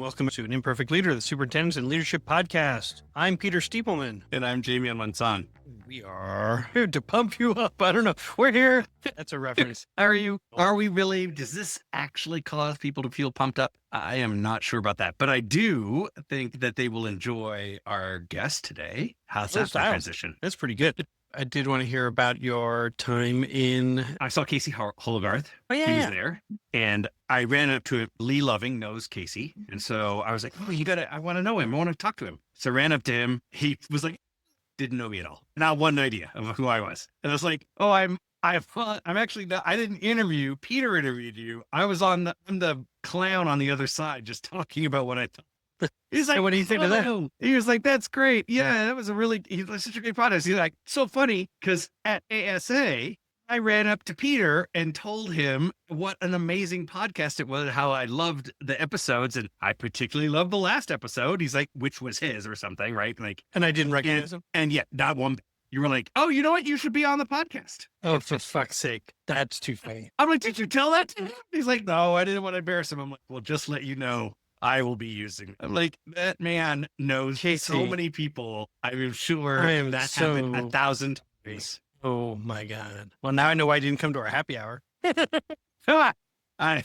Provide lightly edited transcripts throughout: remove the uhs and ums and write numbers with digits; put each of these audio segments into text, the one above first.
Welcome to An Imperfect Leader, the Superintendents and Leadership Podcast. I'm Peter Stiepelman. And I'm Jamie Almanzan. We are here to pump you up. I don't know. We're here. That's a reference. Are we really? Does this actually cause people to feel pumped up? I am not sure about that, but I do think that they will enjoy our guest today. How's that for transition? That's pretty good. I did want to hear about your time in... I saw Casey Hologarth. Oh, yeah. He was there. And I ran up to him. Lee Loving knows Casey. And so I was like, oh, I want to know him. I want to talk to him. So I ran up to him. He was like, didn't know me at all. Not one idea of who I was. And I was like, oh, I'm actually not, I didn't interview you. Peter interviewed you. I'm the clown on the other side, just talking about what I thought. He's like, what do you think of that? He was like, that's great. Yeah, that was such a great podcast. He's like, so funny because at ASA, I ran up to Peter and told him what an amazing podcast it was, how I loved the episodes. And I particularly loved the last episode. He's like, which was his or something, right? And I didn't recognize him. And yet, not one. You were like, oh, you know what? You should be on the podcast. Oh, for fuck's sake. That's too funny. I'm like, did you tell that to him? He's like, no, I didn't want to embarrass him. I'm like, well, just let you know. I will be using. I'm like, that man knows Casey. So many people. I'm sure happened 1,000 times. Oh my God. Well, now I know why I didn't come to our happy hour. What an honor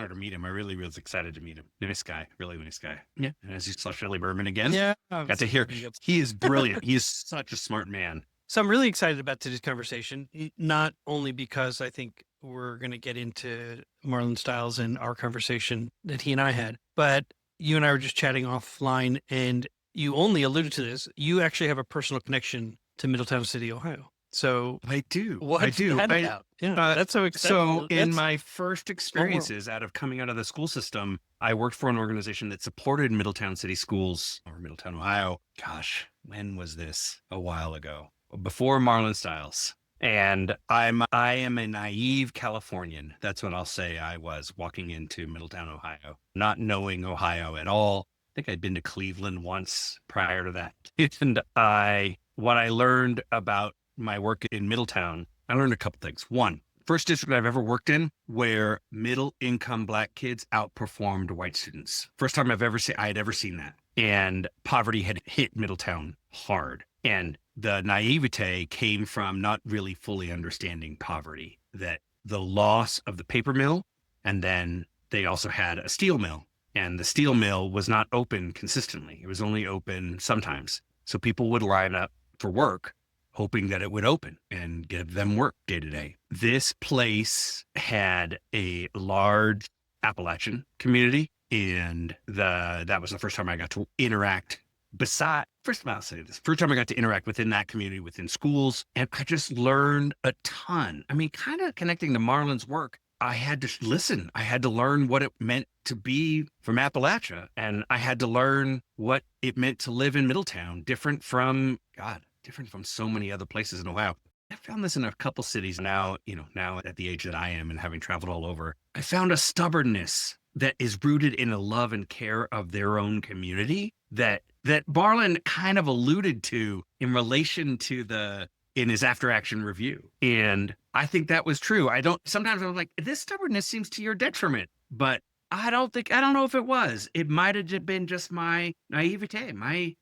to meet him. I really was excited to meet him. Nice guy, really nice guy. Yeah. And as you saw Shelley Berman again. Yeah. Got to hear. He is brilliant. He is such a smart man. So I'm really excited about today's conversation, not only because I think we're going to get into Marlon Styles and our conversation that he and I had, but you and I were just chatting offline and you only alluded to this. You actually have a personal connection to Middletown City, Ohio. So I do. What's that about? Yeah, that's so exciting. So in my first experiences coming out of the school system, I worked for an organization that supported Middletown City Schools or Middletown, Ohio. Gosh, when was this? A while ago. Before Marlon Styles. And I am a naive Californian. That's what I'll say. I was walking into Middletown, Ohio, not knowing Ohio at all. I think I'd been to Cleveland once prior to that. And what I learned about my work in Middletown, I learned a couple things. One, first district I've ever worked in where middle income Black kids outperformed white students. First time I had ever seen that. And poverty had hit Middletown hard. And the naivete came from not really fully understanding poverty, that the loss of the paper mill, and then they also had a steel mill, and the steel mill was not open consistently. It was only open sometimes. So people would line up for work, hoping that it would open and give them work day to day. This place had a large Appalachian community, and that was the first time I got to interact. First time I got to interact within that community, within schools, and I just learned a ton. I mean, kind of connecting to Marlon's work, I had to listen. I had to learn what it meant to be from Appalachia, and I had to learn what it meant to live in Middletown, different from so many other places in Ohio. I found this in a couple cities now at the age that I am and having traveled all over. I found a stubbornness that is rooted in a love and care of their own community that Marlon kind of alluded to in relation to in his after action review. And I think that was true. Sometimes I was like, this stubbornness seems to your detriment, but I don't know if it was. It might've been just my naivete, my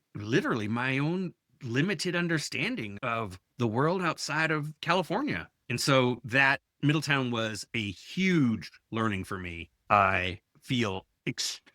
own limited understanding of the world outside of California. And so that Middletown was a huge learning for me. I feel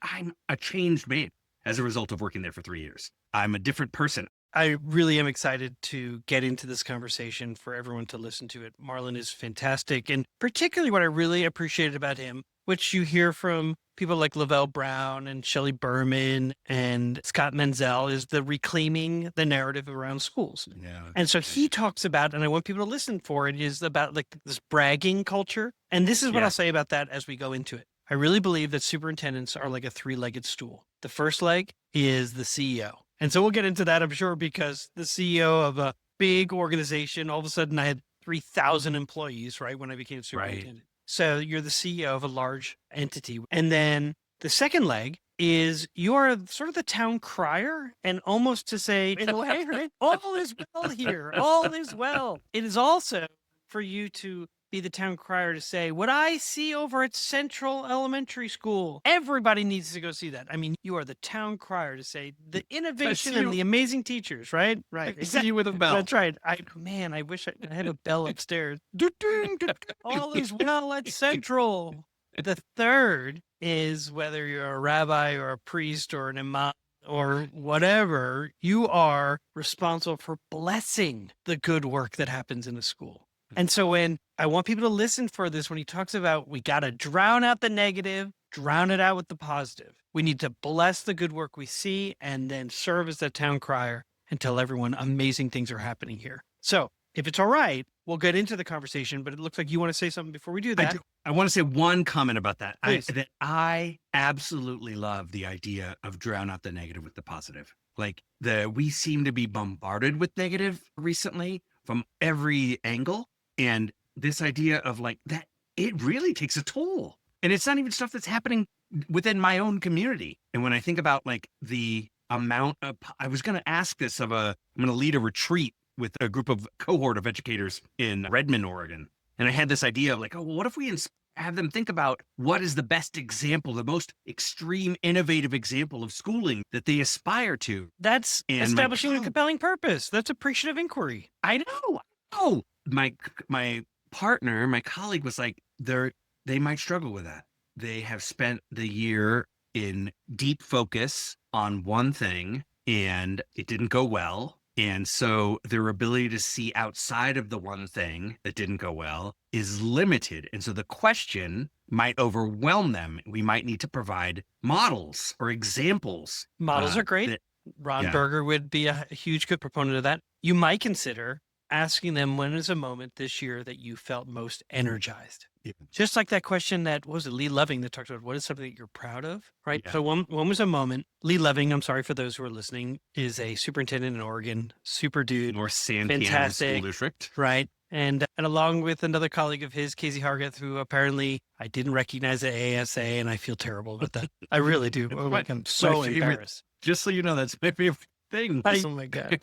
I'm a changed man as a result of working there for 3 years. I'm a different person. I really am excited to get into this conversation for everyone to listen to it. Marlon is fantastic. And particularly what I really appreciated about him, which you hear from people like Lavelle Brown and Shelley Berman and Scott Menzel, is the reclaiming the narrative around schools. Yeah. And so he talks about, and I want people to listen for it, is about like this bragging culture. And this is what I'll say about that as we go into it. I really believe that superintendents are like a three-legged stool. The first leg is the CEO. And so we'll get into that, I'm sure, because the CEO of a big organization, all of a sudden I had 3,000 employees, right, when I became superintendent. Right. So you're the CEO of a large entity. And then the second leg is you're sort of the town crier, and almost to say, in a way, right? All is well here. All is well. It is also for you to be the town crier to say, what I see over at Central Elementary School. Everybody needs to go see that. I mean, you are the town crier to say the innovation and the amazing teachers, right? Right. I see you with a bell. That's right. I wish I had a bell upstairs. All is well at Central. The third is whether you're a rabbi or a priest or an imam or whatever, you are responsible for blessing the good work that happens in a school. And so when I want people to listen for this, when he talks about we got to drown out the negative, drown it out with the positive. We need to bless the good work we see and then serve as the town crier and tell everyone amazing things are happening here. So if it's all right, we'll get into the conversation, but it looks like you want to say something before we do that. I want to say one comment about that. Please. I absolutely love the idea of drown out the negative with the positive. Like we seem to be bombarded with negative recently from every angle. And this idea of like that, it really takes a toll. And it's not even stuff that's happening within my own community. And when I think about like the amount of, I was going to ask this I'm going to lead a retreat with a cohort of educators in Redmond, Oregon. And I had this idea of like, oh, well, what if we have them think about what is the best example, the most extreme, innovative example of schooling that they aspire to? That's establishing a compelling purpose. That's appreciative inquiry. I know. Oh, my partner, my colleague was like, they might struggle with that. They have spent the year in deep focus on one thing and it didn't go well. And so their ability to see outside of the one thing that didn't go well is limited. And so the question might overwhelm them. We might need to provide models or examples. Models are great. Ron Berger would be a huge good proponent of that. You might consider asking them, when is a moment this year that you felt most energized? Yeah. Just like that question that, what was it, Lee Loving that talked about what is something that you're proud of, right? Yeah. So one was a moment. Lee Loving, I'm sorry for those who are listening, is a superintendent in Oregon, super dude. North Santiago School District. Right. And along with another colleague of his, Casey Hargeth, who apparently I didn't recognize at ASA, and I feel terrible about that. I really do. I'm so embarrassed. Just so you know, that's my favorite thing. Oh my God.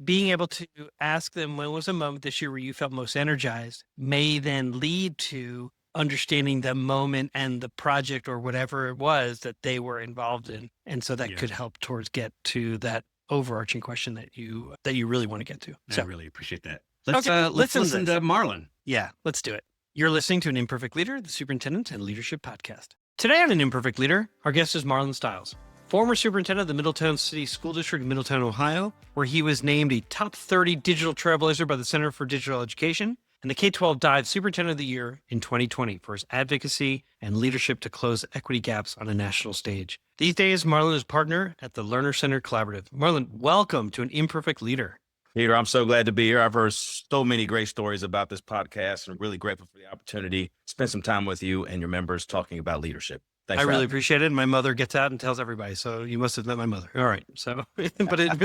Being able to ask them when was a moment this year where you felt most energized may then lead to understanding the moment and the project or whatever it was that they were involved in. And so that could help towards get to that overarching question that you really want to get to. So I really appreciate that. Let's listen to Marlon. Yeah, let's do it. You're listening to An Imperfect Leader, the Superintendent and Leadership Podcast. Today on An Imperfect Leader, our guest is Marlon Styles, former superintendent of the Middletown City School District in Middletown, Ohio, where he was named a top 30 digital trailblazer by the Center for Digital Education and the K-12 Dive Superintendent of the Year in 2020 for his advocacy and leadership to close equity gaps on a national stage. These days, Marlon is partner at the Learner Center Collaborative. Marlon, welcome to An Imperfect Leader. Peter, I'm so glad to be here. I've heard so many great stories about this podcast and I'm really grateful for the opportunity to spend some time with you and your members talking about leadership. Thanks. I really appreciate it. My mother gets out and tells everybody. So you must have met my mother. All right. So, but it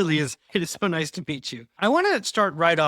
is so nice to meet you. I want to start right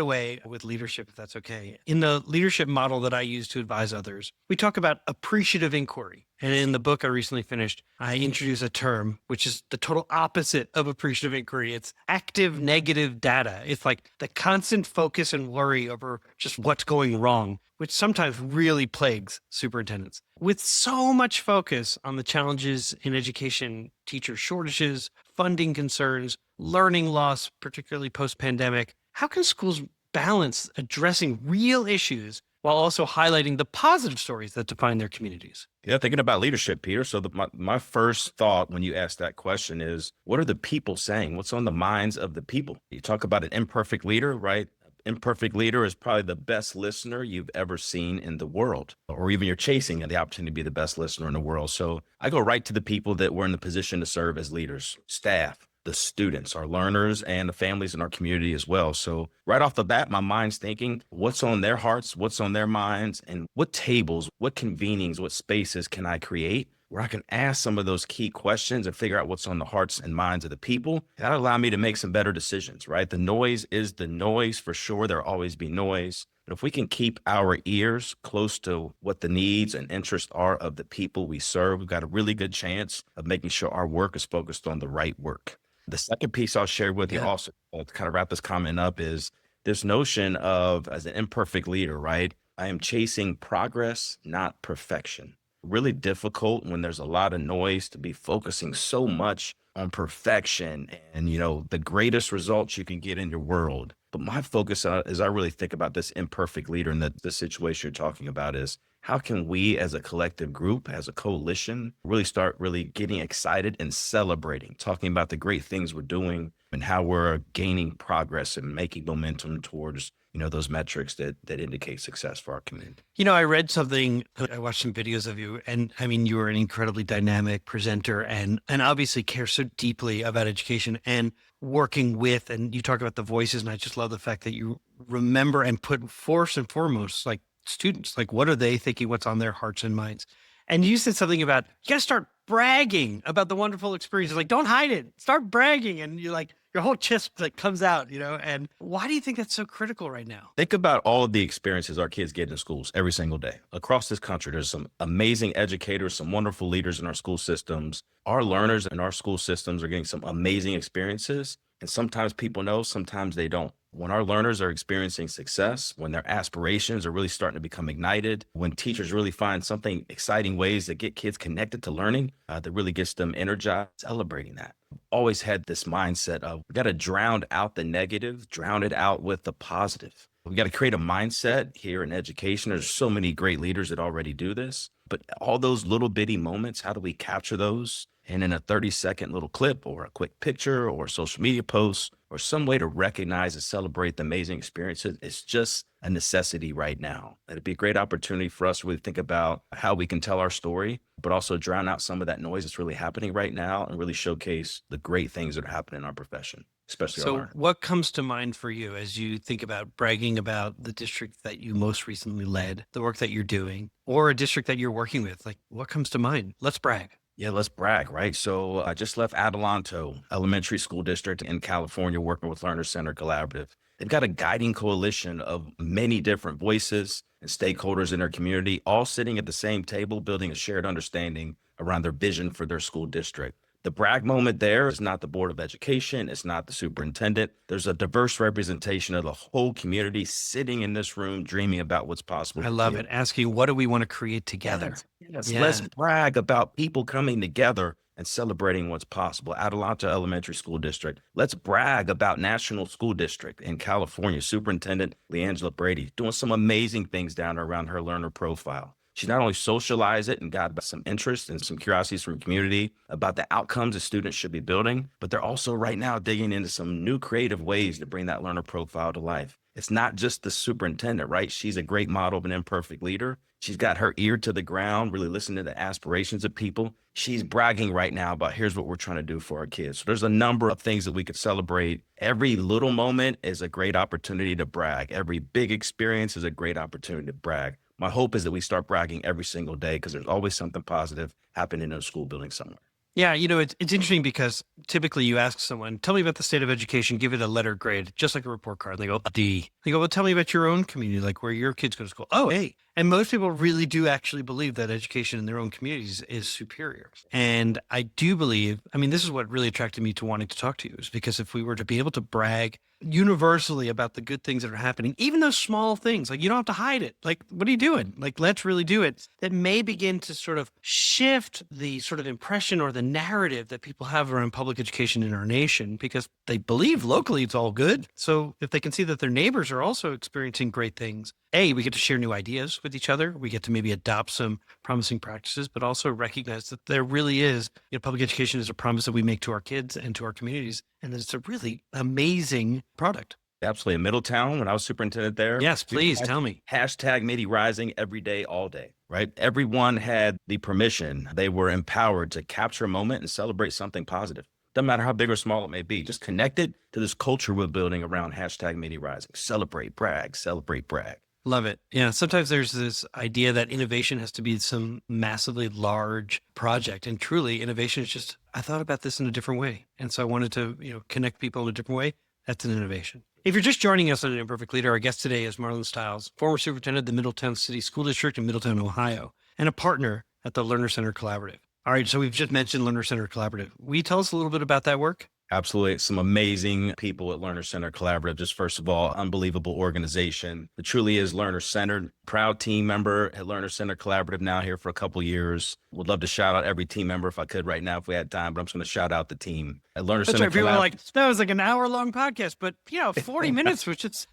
away with leadership, if that's okay. In the leadership model that I use to advise others, we talk about appreciative inquiry. And in the book I recently finished, I introduce a term, which is the total opposite of appreciative inquiry. It's active negative data. It's like the constant focus and worry over just what's going wrong, which sometimes really plagues superintendents. With so much focus on the challenges in education, teacher shortages, funding concerns, learning loss, particularly post-pandemic, how can schools balance addressing real issues while also highlighting the positive stories that define their communities? Yeah, thinking about leadership, Peter. So my first thought when you ask that question is, what are the people saying? What's on the minds of the people? You talk about an imperfect leader, right? Imperfect leader is probably the best listener you've ever seen in the world, or even you're chasing the opportunity to be the best listener in the world. So I go right to the people that were in the position to serve as leaders, staff, the students, our learners, and the families in our community as well. So right off the bat, my mind's thinking, what's on their hearts, what's on their minds, and what tables, what convenings, what spaces can I create where I can ask some of those key questions and figure out what's on the hearts and minds of the people. That'll allow me to make some better decisions, right? The noise is the noise for sure. There'll always be noise. But if we can keep our ears close to what the needs and interests are of the people we serve, we've got a really good chance of making sure our work is focused on the right work. The second piece I'll share with you also to kind of wrap this comment up is this notion of, as an imperfect leader, right? I am chasing progress, not perfection. Really difficult when there's a lot of noise to be focusing so much on perfection and, the greatest results you can get in your world. But my focus as I really think about this imperfect leader and the situation you're talking about is how can we as a collective group, as a coalition, really start really getting excited and celebrating, talking about the great things we're doing and how we're gaining progress and making momentum towards those metrics that indicate success for our community. I read something, I watched some videos of you, and I mean, you are an incredibly dynamic presenter and obviously care so deeply about education and working with, and you talk about the voices. And I just love the fact that you remember and put first and foremost, like students, like what are they thinking, what's on their hearts and minds. And you said something about, you got to start bragging about the wonderful experiences. Like, don't hide it, start bragging. And you're like, your whole chest like comes out, and why do you think that's so critical right now? Think about all of the experiences our kids get in schools every single day. Across this country, there's some amazing educators, some wonderful leaders in our school systems. Our learners in our school systems are getting some amazing experiences. And sometimes people know, sometimes they don't. When our learners are experiencing success, when their aspirations are really starting to become ignited, when teachers really find something exciting ways that get kids connected to learning, that really gets them energized, celebrating that. Always had this mindset of we got to drown out the negative, drown it out with the positive. We got to create a mindset here in education. There's so many great leaders that already do this, but all those little bitty moments, how do we capture those? And in a 30-second little clip or a quick picture or a social media post or some way to recognize and celebrate the amazing experiences, it's just a necessity right now. It'd be a great opportunity for us to really think about how we can tell our story, but also drown out some of that noise that's really happening right now and really showcase the great things that are happening in our profession, especially our So learners. what comes to mind for you as you think about bragging about the district that you most recently led, the work that you're doing, or a district that you're working with? Like, what comes to mind? Let's brag. Yeah, let's brag, right? So I just left Adelanto Elementary School District in California, working with Learner Center Collaborative. They've got a guiding coalition of many different voices and stakeholders in their community, all sitting at the same table, building a shared understanding around their vision for their school district. The brag moment there is not the Board of Education. It's not the superintendent. There's a diverse representation of the whole community sitting in this room, dreaming about what's possible. I love it. Asking, what do we want to create together? Yes. Yeah. Let's brag about people coming together and celebrating what's possible. Adelanto Elementary School District. Let's brag about National School District in California. Superintendent Leangela Brady doing some amazing things down there around her learner profile. She not only socialized it and got some interest and some curiosities from the community about the outcomes the students should be building, but they're also right now digging into some new creative ways to bring that learner profile to life. It's not just the superintendent, right? She's a great model of an imperfect leader. She's got her ear to the ground, really listening to the aspirations of people. She's bragging right now about here's what we're trying to do for our kids. So there's a number of things that we could celebrate. Every little moment is a great opportunity to brag. Every big experience is a great opportunity to brag. My hope is that we start bragging every single day because there's always something positive happening in a school building somewhere. Yeah, it's interesting because typically you ask someone, tell me about the state of education, give it a letter grade, just like a report card. And they go, a D. They go, well, tell me about your own community, like where your kids go to school. Oh, A. And most people really do actually believe that education in their own communities is superior. And I do believe, this is what really attracted me to wanting to talk to you, is because if we were to be able to brag universally about the good things that are happening, even those small things, like you don't have to hide it. Like, what are you doing? Like, let's really do it. That may begin to sort of shift the sort of impression or the narrative that people have around public education in our nation, because they believe locally it's all good. So if they can see that their neighbors are also experiencing great things, A, we get to share new ideas with each other. We get to maybe adopt some promising practices, but also recognize that there really is, public education is a promise that we make to our kids and to our communities, and that it's a really amazing product. Absolutely. In Middletown, when I was superintendent there. Yes, please tell me. Hashtag Midi Rising every day, all day, right? Everyone had the permission. They were empowered to capture a moment and celebrate something positive. Doesn't matter how big or small it may be. Just connect it to this culture we're building around hashtag Midi Rising. Celebrate, brag, celebrate, brag. Love it. Yeah. Sometimes there's this idea that innovation has to be some massively large project. And truly, innovation is just, I thought about this in a different way. And so I wanted to, connect people in a different way. That's an innovation. If you're just joining us on An Imperfect Leader, our guest today is Marlon Styles, former superintendent of the Middletown City School District in Middletown, Ohio, and a partner at the Learner Center Collaborative. All right. So we've just mentioned Learner Center Collaborative. Will you tell us a little bit about that work? Absolutely. Some amazing people at Learner Center Collaborative. Just first of all, unbelievable organization. It truly is learner centered. Proud team member at Learner Center Collaborative now here for a couple years. Would love to shout out every team member if I could right now, if we had time, but I'm just going to shout out the team at Learner That's Center right. People are Collaborative. like, that was like an hour-long podcast, but 40 minutes was just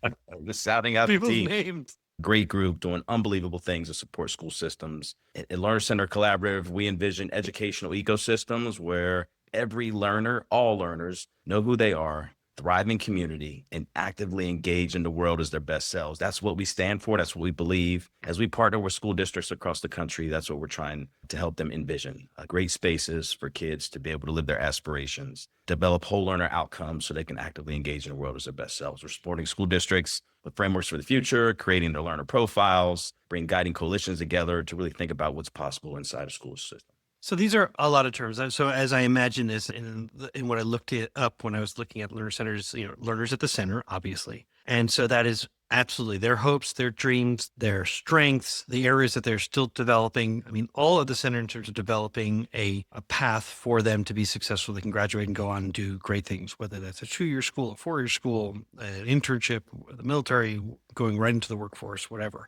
Just shouting out the people's team. names. Great group doing unbelievable things to support school systems. At Learner Center Collaborative, we envision educational ecosystems where every learner, all learners, know who they are, thrive in community, and actively engage in the world as their best selves. That's what we stand for. That's what we believe. As we partner with school districts across the country, that's what we're trying to help them envision. Great spaces for kids to be able to live their aspirations, develop whole learner outcomes so they can actively engage in the world as their best selves. We're supporting school districts with frameworks for the future, creating their learner profiles, bring guiding coalitions together to really think about what's possible inside a school system. So these are a lot of terms. So as I imagine this in what I looked it up when I was looking at learner centers, learners at the center, obviously. And so that is absolutely their hopes, their dreams, their strengths, the areas that they're still developing. I mean, all of the center in terms of developing a path for them to be successful. They can graduate and go on and do great things, whether that's a 2-year school, a 4-year school, an internship, the military, going right into the workforce, whatever.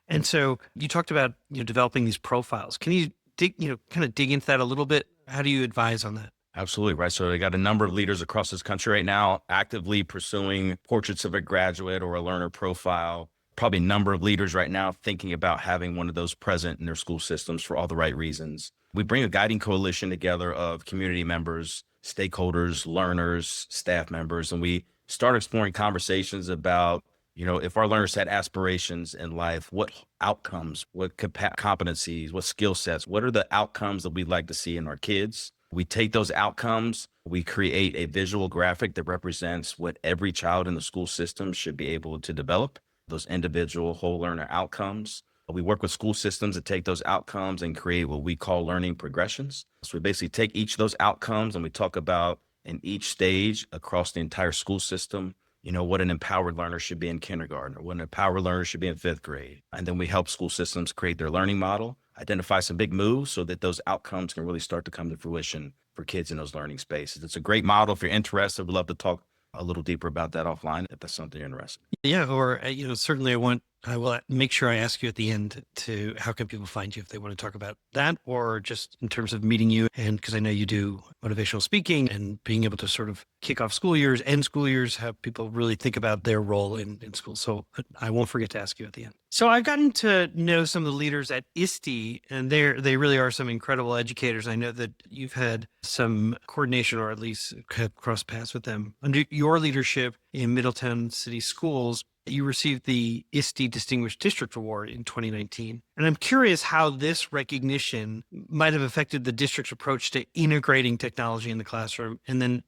And so you talked about, developing these profiles. Can you kind of dig into that a little bit? How do you advise on that? Absolutely. Right. So they got a number of leaders across this country right now actively pursuing portraits of a graduate or a learner profile. Probably a number of leaders right now thinking about having one of those present in their school systems for all the right reasons. We bring a guiding coalition together of community members, stakeholders, learners, staff members, and we start exploring conversations about if our learners had aspirations in life, what outcomes, what competencies, what skill sets, what are the outcomes that we'd like to see in our kids? We take those outcomes, we create a visual graphic that represents what every child in the school system should be able to develop, those individual whole learner outcomes. We work with school systems to take those outcomes and create what we call learning progressions. So we basically take each of those outcomes and we talk about in each stage across the entire school system, what an empowered learner should be in kindergarten or what an empowered learner should be in 5th grade. And then we help school systems create their learning model, identify some big moves so that those outcomes can really start to come to fruition for kids in those learning spaces. It's a great model. If you're interested, we'd love to talk a little deeper about that offline if that's something you're interested in. Yeah, or certainly I will make sure I ask you at the end to how can people find you if they want to talk about that, or just in terms of meeting you. And because I know you do motivational speaking and being able to sort of kick off school years, end school years, have people really think about their role in school. So I won't forget to ask you at the end. So I've gotten to know some of the leaders at ISTE, and they really are some incredible educators. I know that you've had some coordination, or at least have crossed paths with them. Under your leadership in Middletown City Schools, you received the ISTE Distinguished District Award in 2019. And I'm curious how this recognition might have affected the district's approach to integrating technology in the classroom. And then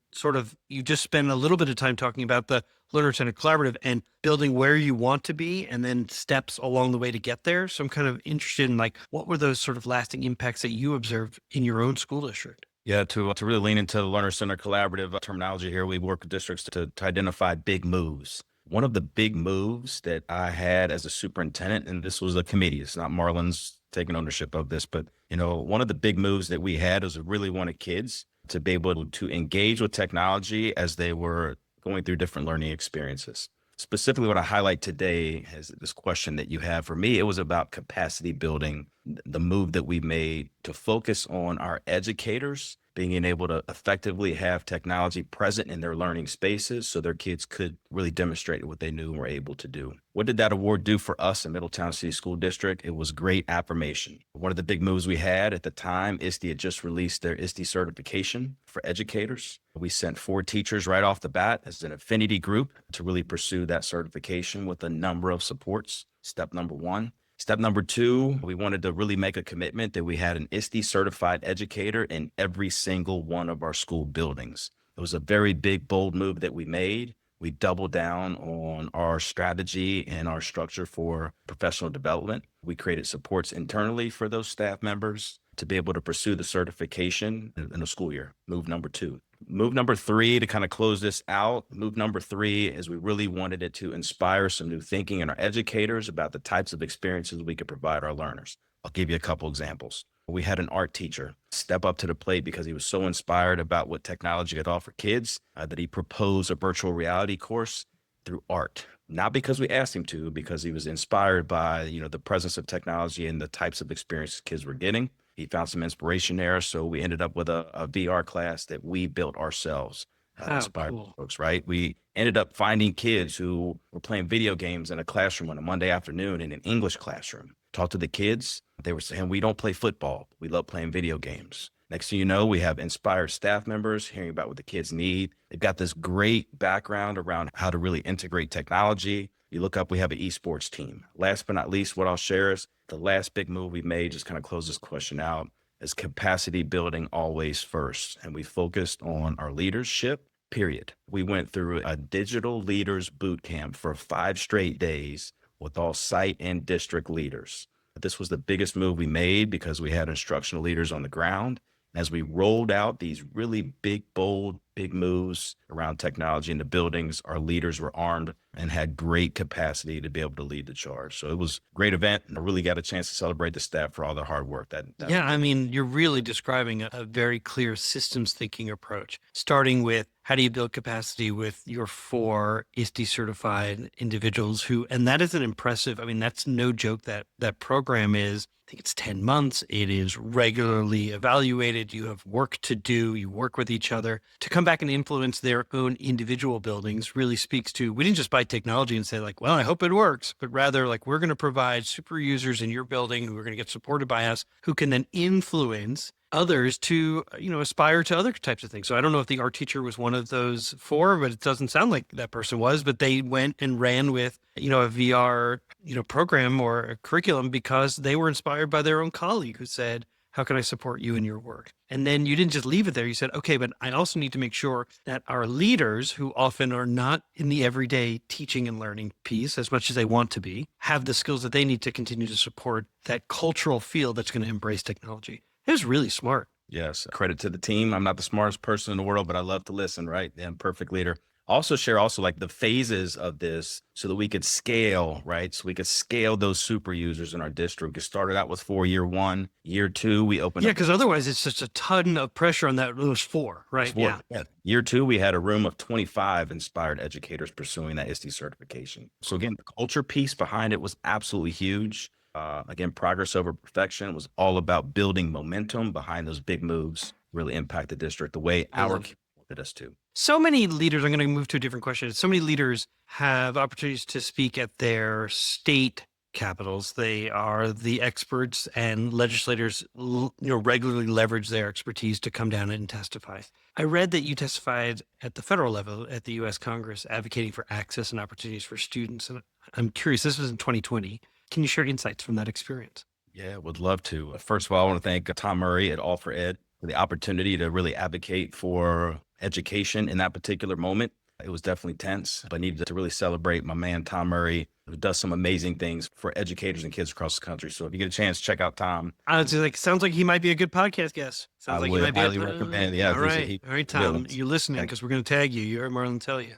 you just spent a little bit of time talking about the Learner Center Collaborative and building where you want to be and then steps along the way to get there. So I'm kind of interested in what were those sort of lasting impacts that you observed in your own school district? Yeah, to really lean into the Learner Center Collaborative terminology here, we work with districts to identify big moves. One of the big moves that I had as a superintendent, and this was a committee, it's not Marlon's taking ownership of this, but one of the big moves that we had was we really wanted kids to be able to engage with technology as they were going through different learning experiences. Specifically, what I highlight today is this question that you have. For me, it was about capacity building, the move that we made to focus on our educators being able to effectively have technology present in their learning spaces so their kids could really demonstrate what they knew and were able to do. What did that award do for us in Middletown City School District? It was great affirmation. One of the big moves we had at the time, ISTE had just released their ISTE certification for educators. We sent 4 teachers right off the bat as an affinity group to really pursue that certification with a number of supports. Step number 1. Step number 2, we wanted to really make a commitment that we had an ISTE certified educator in every single one of our school buildings. It was a very big, bold move that we made. We doubled down on our strategy and our structure for professional development. We created supports internally for those staff members to be able to pursue the certification in the school year. Move number 2. Move number 3, to kind of close this out, move number 3 is we really wanted it to inspire some new thinking in our educators about the types of experiences we could provide our learners. I'll give you a couple examples. We had an art teacher step up to the plate because he was so inspired about what technology could offer kids that he proposed a virtual reality course through art. Not because we asked him to, because he was inspired by, the presence of technology and the types of experiences kids were getting. He found some inspiration there. So we ended up with a VR class that we built ourselves. Oh, Inspired cool. folks, right? We ended up finding kids who were playing video games in a classroom on a Monday afternoon in an English classroom. Talk to the kids. They were saying, we don't play football. We love playing video games. Next thing you know, we have inspired staff members hearing about what the kids need. They've got this great background around how to really integrate technology. You look up, we have an esports team. Last but not least, what I'll share is the last big move we made, just kind of close this question out, is capacity building always first. And we focused on our leadership, period. We went through a digital leaders boot camp for 5 straight days with all site and district leaders. This was the biggest move we made because we had instructional leaders on the ground. As we rolled out these really big, bold, big moves around technology in the buildings, our leaders were armed and had great capacity to be able to lead the charge. So it was a great event. And I really got a chance to celebrate the staff for all their hard work. Yeah, I mean, you're really describing a very clear systems thinking approach, starting with how do you build capacity with your 4 ISTE certified individuals and that is an impressive, I mean, that's no joke that program is, I think it's 10 months. It is regularly evaluated. You have work to do. You work with each other. To come back and influence their own individual buildings really speaks to, we didn't just buy technology and say like, well, I hope it works, but rather like we're going to provide super users in your building who are going to get supported by us, who can then influence others to, aspire to other types of things. So I don't know if the art teacher was one of those 4, but it doesn't sound like that person was, but they went and ran with, a VR, program or a curriculum because they were inspired by their own colleague who said, how can I support you in your work? And then you didn't just leave it there. You said, okay, but I also need to make sure that our leaders, who often are not in the everyday teaching and learning piece as much as they want to be, have the skills that they need to continue to support that cultural field that's going to embrace technology. It was really smart. Yes. Credit to the team. I'm not the smartest person in the world, but I love to listen, right? The Imperfect Leader. Also share like the phases of this so that we could scale, right? So we could scale those super users in our district. We started out with 4 year 1, year 2, we opened up. Yeah, because otherwise it's just a ton of pressure on those 4, right? 4. Yeah. Year 2, we had a room of 25 inspired educators pursuing that ISTE certification. So again, the culture piece behind it was absolutely huge. Again, progress over perfection was all about building momentum behind those big moves, really impact the district the way our community wanted us to. So many leaders, I'm going to move to a different question. So many leaders have opportunities to speak at their state capitals. They are the experts, and legislators, regularly leverage their expertise to come down and testify. I read that you testified at the federal level at the U.S. Congress advocating for access and opportunities for students. And I'm curious, this was in 2020. Can you share insights from that experience? Yeah, would love to. First of all, I want to thank Tom Murray at All for Ed for the opportunity to really advocate for education in that particular moment. It was definitely tense, but I needed to really celebrate my man, Tom Murray, who does some amazing things for educators and kids across the country. So if you get a chance, check out Tom. Sounds like he might be a good podcast guest. Sounds like he might be highly recommend. Yeah. All right, Tom, you're listening because we're going to tag you. You heard Marlon tell you.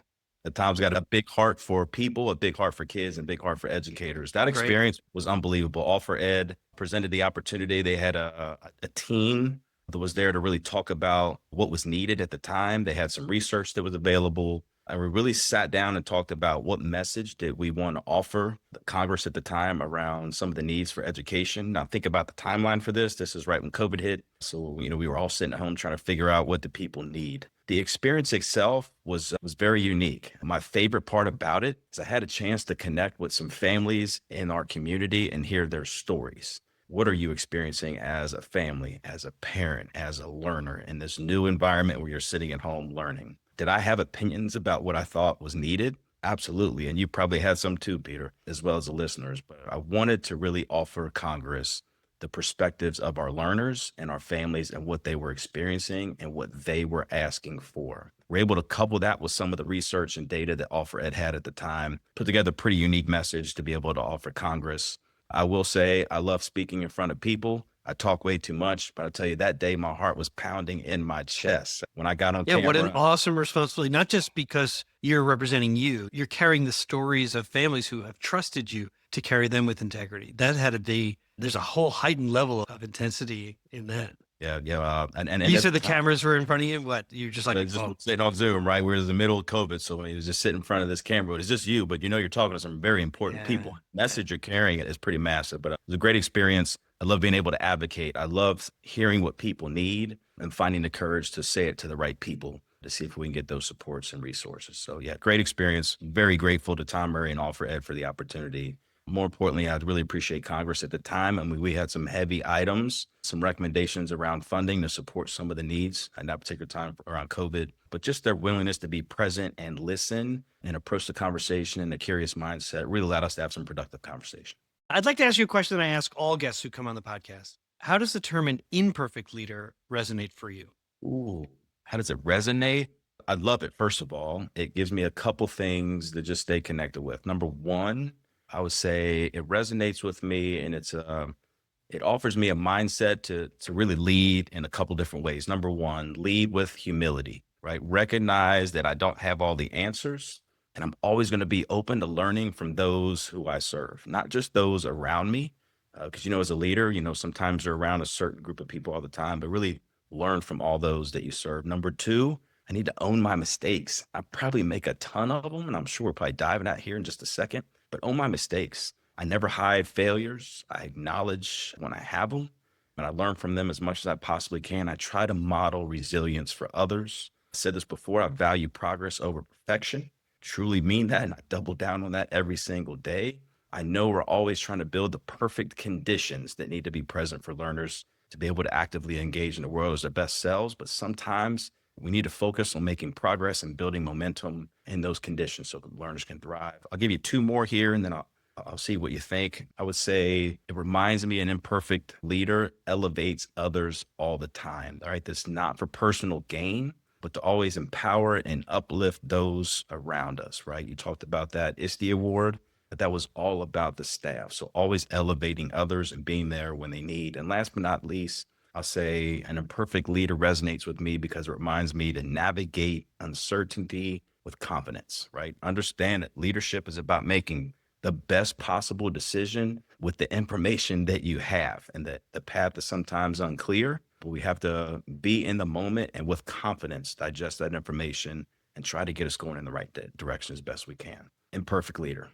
Tom's got a big heart for people, a big heart for kids, and a big heart for educators. That experience was unbelievable. All for Ed presented the opportunity. They had a team that was there to really talk about what was needed at the time. They had some research that was available. And we really sat down and talked about what message did we want to offer the Congress at the time around some of the needs for education. Now think about the timeline for this. This is right when COVID hit. So, we were all sitting at home trying to figure out what the people need. The experience itself was very unique. My favorite part about it is I had a chance to connect with some families in our community and hear their stories. What are you experiencing as a family, as a parent, as a learner in this new environment where you're sitting at home learning? Did I have opinions about what I thought was needed? Absolutely. And you probably had some too, Peter, as well as the listeners. But I wanted to really offer Congress the perspectives of our learners and our families and what they were experiencing and what they were asking for. We're able to couple that with some of the research and data that All for Ed had at the time, put together a pretty unique message to be able to offer Congress. I will say I love speaking in front of people. I talk way too much, but I tell you that day, my heart was pounding in my chest when I got on camera. Yeah, what an awesome responsibility, not just because you're representing you're carrying the stories of families who have trusted you to carry them with integrity. That had to be There's a whole heightened level of intensity in that. Yeah. Yeah. And You at said the the time, cameras were in front of you. What? You're just like, just oh, sitting on Zoom, right? We're in the middle of COVID. So he was just sitting in front of this camera. It's just you, but you're talking to some very important yeah, people. yeah. Message you're carrying it is pretty massive, but it was a great experience. I love being able to advocate. I love hearing what people need and finding the courage to say it to the right people to see if we can get those supports and resources. So yeah, great experience. Very grateful to Tom Murray and All for Ed for the opportunity. More importantly, I'd really appreciate Congress at the time. I mean, we had some heavy items, some recommendations around funding to support some of the needs at that particular time around COVID, but just their willingness to be present and listen and approach the conversation in a curious mindset really allowed us to have some productive conversation. I'd like to ask you a question that I ask all guests who come on the podcast. How does the term an imperfect leader resonate for you? Ooh, how does it resonate? I love it. First of all, it gives me a couple things to just stay connected with. Number one, I would say it resonates with me, and it offers me a mindset to really lead in a couple different ways. Number one, lead with humility, right? Recognize that I don't have all the answers, and I'm always going to be open to learning from those who I serve, not just those around me. Because, as a leader, sometimes you're around a certain group of people all the time, but really learn from all those that you serve. Number two, I need to own my mistakes. I probably make a ton of them, and I'm sure we'll probably dive into that here in just a second, but own my mistakes. I never hide failures. I acknowledge when I have them, and I learn from them as much as I possibly can. I try to model resilience for others. I said this before, I value progress over perfection. Truly mean that, and I double down on that every single day. I know we're always trying to build the perfect conditions that need to be present for learners to be able to actively engage in the world as their best selves, but sometimes we need to focus on making progress and building momentum in those conditions so that learners can thrive. I'll give you two more here, and then I'll see what you think. I would say it reminds me an imperfect leader elevates others all the time. All right. That's not for personal gain, but to always empower and uplift those around us, right? You talked about that ISTE award, but that was all about the staff. So always elevating others and being there when they need. And last but not least, I'll say an imperfect leader resonates with me because it reminds me to navigate uncertainty with confidence, right? Understand that leadership is about making the best possible decision with the information that you have, and that the path is sometimes unclear, but we have to be in the moment and with confidence digest that information and try to get us going in the right direction as best we can. Imperfect leader.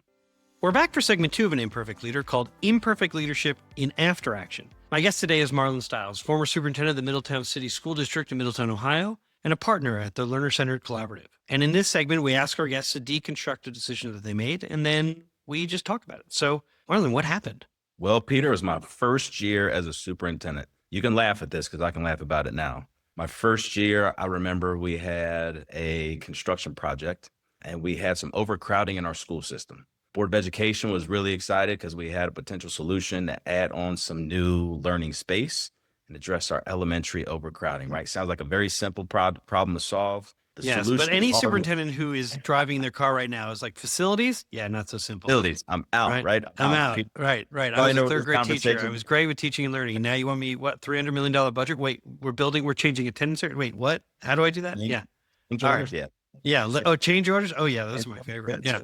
We're back for segment 2 of An Imperfect Leader called Imperfect Leadership in After Action. My guest today is Marlon Styles, former superintendent of the Middletown City School District in Middletown, Ohio, and a partner at the Learner-Centered Collaborative. And in this segment, we ask our guests to deconstruct a decision that they made, and then we just talk about it. So, Marlon, what happened? Well, Peter, it was my first year as a superintendent. You can laugh at this because I can laugh about it now. My first year, I remember we had a construction project and we had some overcrowding in our school system. Board of Education was really excited because we had a potential solution to add on some new learning space and address our elementary overcrowding, right? Sounds like a very simple problem to solve. Yes, but any superintendent who is driving their car right now is like, facilities? Yeah, not so simple. Facilities, I'm out, right? I'm out. Right. I was a third grade teacher. I was great with teaching and learning. And now you want me, what, $300 million budget? Wait, we're changing attendance. Wait, what? How do I do that? Yeah. All right. Yeah. Yeah. Oh, change orders. Oh yeah. Those are my favorite. Yeah.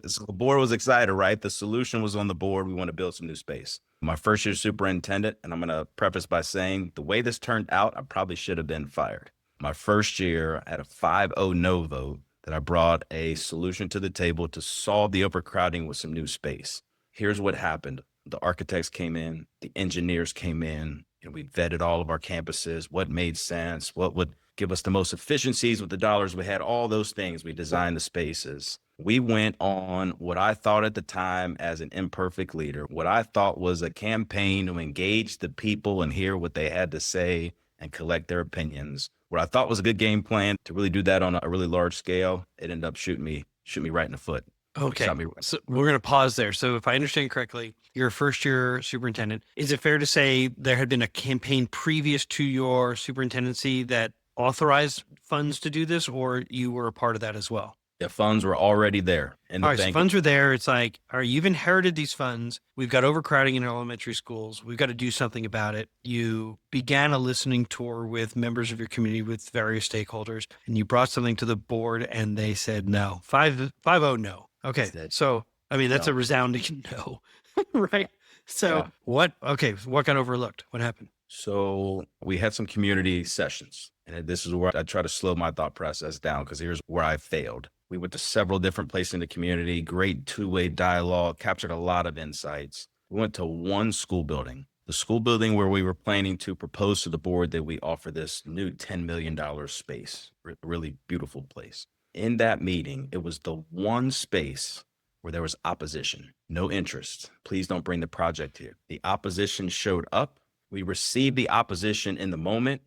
So the board was excited, right? The solution was on the board. We want to build some new space. My first year superintendent, and I'm going to preface by saying the way this turned out, I probably should have been fired. My first year at a 5-0 no vote that I brought a solution to the table to solve the overcrowding with some new space. Here's what happened. The architects came in, the engineers came in, and we vetted all of our campuses, what made sense, what would give us the most efficiencies with the dollars we had, all those things. We designed the spaces. We went on what I thought at the time as an imperfect leader, what I thought was a campaign to engage the people and hear what they had to say and collect their opinions. What I thought was a good game plan to really do that on a really large scale, it ended up shooting me right in the foot. Okay. So we're going to pause there. So if I understand correctly, you're a first year superintendent. Is it fair to say there had been a campaign previous to your superintendency that authorized funds to do this, or you were a part of that as well? The funds were already there. All right, so funds were there. It's like, all right, you've inherited these funds. We've got overcrowding in elementary schools. We've got to do something about it. You began a listening tour with members of your community, with various stakeholders, and you brought something to the board and they said no. 5-0 no. Okay, so, I mean, that's a resounding no, right? So what got overlooked? What happened? So we had some community sessions, and this is where I try to slow my thought process down because here's where I failed. We went to several different places in the community, great two-way dialogue, captured a lot of insights. We went to one school building, the school building where we were planning to propose to the board that we offer this new $10 million space, really beautiful place. In that meeting, it was the one space where there was opposition, no interest. Please don't bring the project here. The opposition showed up. We received the opposition in the moment.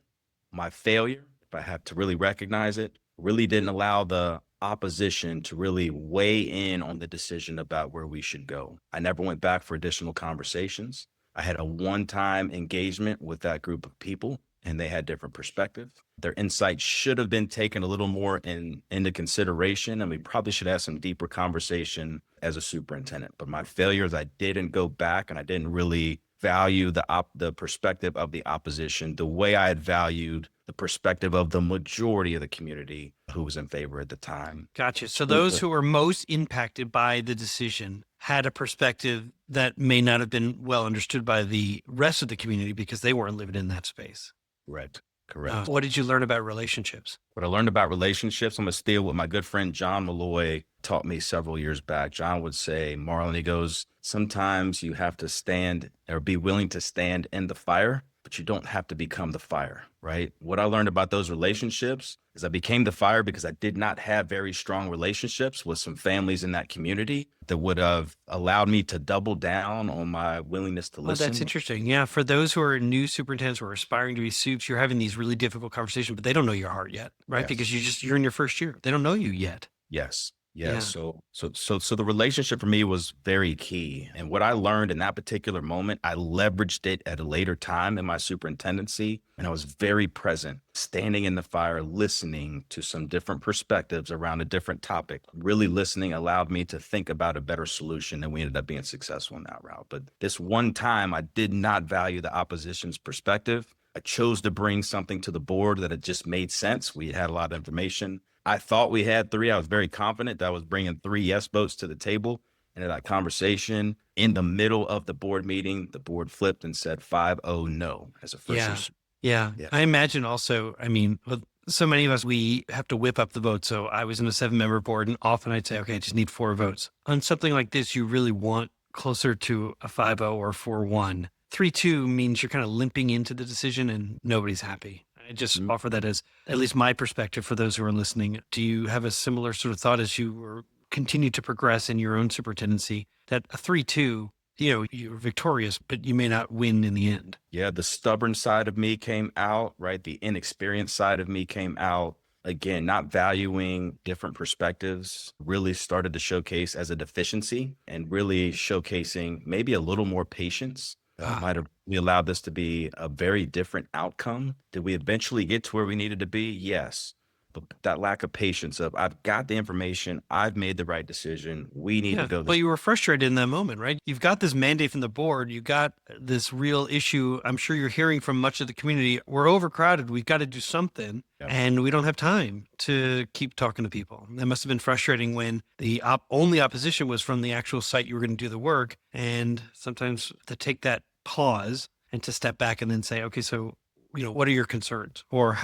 My failure, if I have to really recognize it, really didn't allow the opposition to really weigh in on the decision about where we should go. I never went back for additional conversations. I had a one-time engagement with that group of people, and they had different perspectives. Their insights should have been taken a little more into consideration, and we probably should have some deeper conversation as a superintendent. But my failure is I didn't go back, and I didn't really value the perspective of the opposition the way I had valued the perspective of the majority of the community who was in favor at the time. Gotcha. So those who were most impacted by the decision had a perspective that may not have been well understood by the rest of the community because they weren't living in that space. Correct. What did you learn about relationships? What I learned about relationships, I'm going to steal what my good friend John Malloy taught me several years back. John would say, Marlon, he goes, sometimes you have to stand or be willing to stand in the fire, but you don't have to become the fire, right? What I learned about those relationships is I became the fire because I did not have very strong relationships with some families in that community that would have allowed me to double down on my willingness to listen. That's interesting. Yeah. For those who are new superintendents who are aspiring to be supes, you're having these really difficult conversations, but they don't know your heart yet, right? Yes. Because you're in your first year. They don't know you yet. Yes. Yeah. So the relationship for me was very key. And what I learned in that particular moment, I leveraged it at a later time in my superintendency. And I was very present, standing in the fire, listening to some different perspectives around a different topic. Really listening allowed me to think about a better solution, and we ended up being successful in that route. But this one time, I did not value the opposition's perspective. I chose to bring something to the board that it just made sense. We had a lot of information. I thought we had 3. I was very confident that I was bringing 3 yes votes to the table. And in that conversation, in the middle of the board meeting, the board flipped and said 5-0 no as a first. Yeah. I imagine also, with so many of us, we have to whip up the vote. So I was in a 7-member board, and often I'd say, okay, I just need 4 votes. On something like this, you really want closer to a 5-0 or 4-1. 3-2 means you're kind of limping into the decision and nobody's happy. I just offer that as at least my perspective for those who are listening. Do you have a similar sort of thought as you continue to progress in your own superintendency that a 3-2, you're victorious, but you may not win in the end? Yeah, the stubborn side of me came out, right? The inexperienced side of me came out. Again, not valuing different perspectives really started to showcase as a deficiency, and really showcasing maybe a little more patience. Might have we allowed this to be a very different outcome. Did we eventually get to where we needed to be? Yes. But that lack of patience of I've got the information, I've made the right decision. We need to go. But you were frustrated in that moment, right? You've got this mandate from the board. You got this real issue. I'm sure you're hearing from much of the community. We're overcrowded. We've got to do something. Yep. And we don't have time to keep talking to people. That must have been frustrating when the only opposition was from the actual site you were going to do the work. And sometimes to take that pause and to step back and then say, okay, so, what are your concerns? Or